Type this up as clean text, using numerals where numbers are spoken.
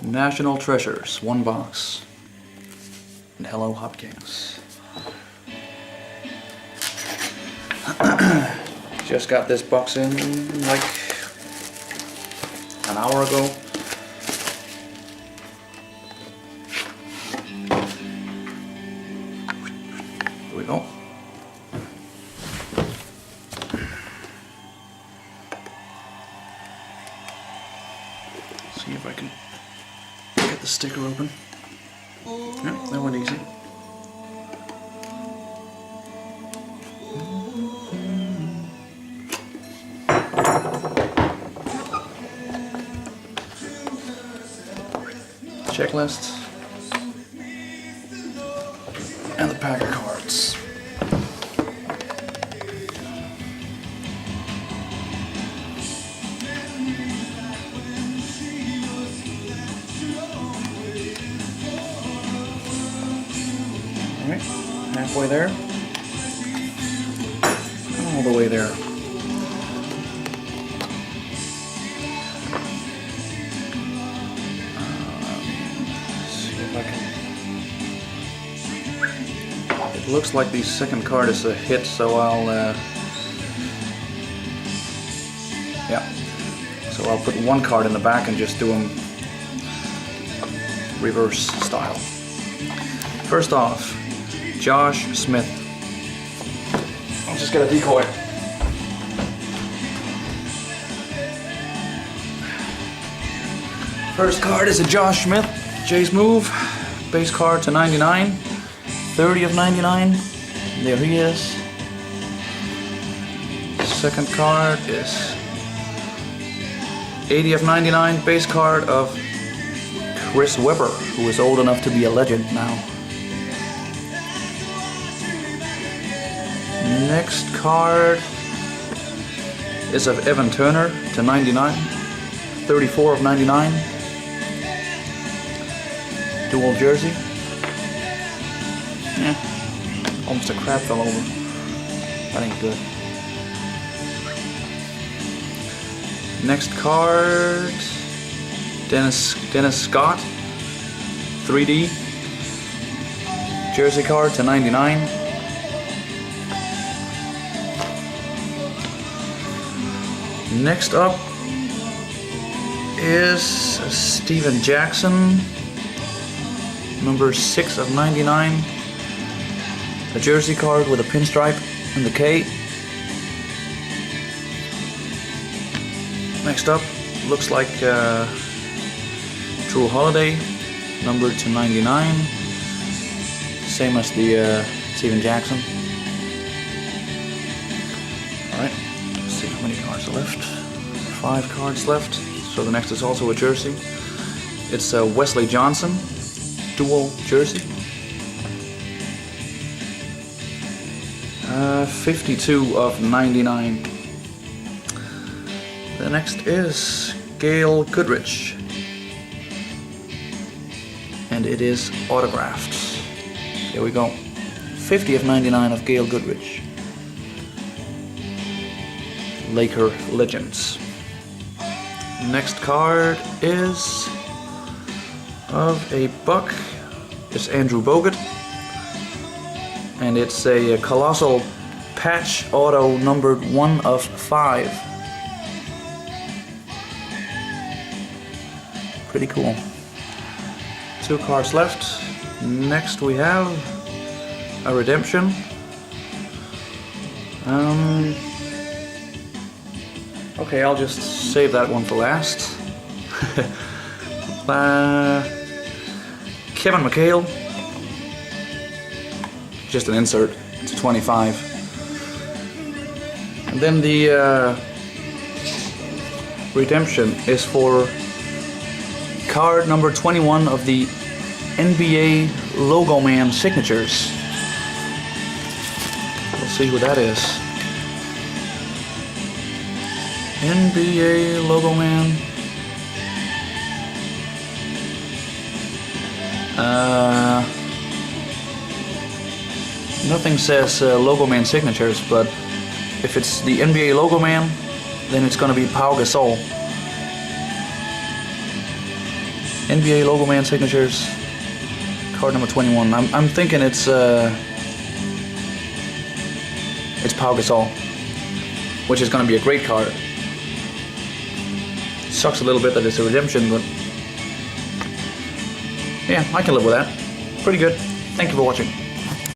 National Treasures, 1 box. And hello, Hopkins. Just got this box in like an hour ago. Here we go. See if I can get the sticker open. Yep, that went easy. Checklist and the pack of cards. Alright, halfway there. All the way there. It looks like the second card is a hit, so I'll put 1 card in the back and just do them reverse style. First off, Josh Smith. I'll just get a decoy. First card is a Josh Smith, Jay's Move, base card to 99, 30 of 99, there he is. Second card is 80 of 99, base card of Chris Webber, who is old enough to be a legend now. Next card is of Evan Turner to 99, 34 of 99. Dual jersey. Yeah, almost a crab fell over. That ain't good. Next card, Dennis Scott, 3D. Jersey card to 99. Next up is Steven Jackson, number 6 of 99. A jersey card with a pinstripe and the K. Next up, looks like True Holiday, numbered to 99. Same as the Steven Jackson. Alright, let's see how many cards are left. 5 cards left, so the next is also a jersey. It's Wesley Johnson, dual jersey. 52 of 99. The next is Gail Goodrich, and it is autographed. There we go. 50 of 99 of Gail Goodrich. Laker Legends. Next card is of a Buck. It's Andrew Bogut, and it's a Colossal Patch Auto numbered 1 of 5. Pretty cool. 2 cards left. Next we have a redemption. Okay, I'll just save that one for last. Kevin McHale. Just an insert. It's 25. And then the redemption is for card number 21 of the NBA Logo Man signatures. We'll see who that is. NBA Logo Man. Nothing says Logo Man signatures, but if it's the NBA Logo Man, then it's gonna be Pau Gasol. NBA logo man signatures. Card number 21. I'm thinking it's Pau Gasol, which is going to be a great card. Sucks a little bit that it's a redemption, but yeah, I can live with that. Pretty good. Thank you for watching.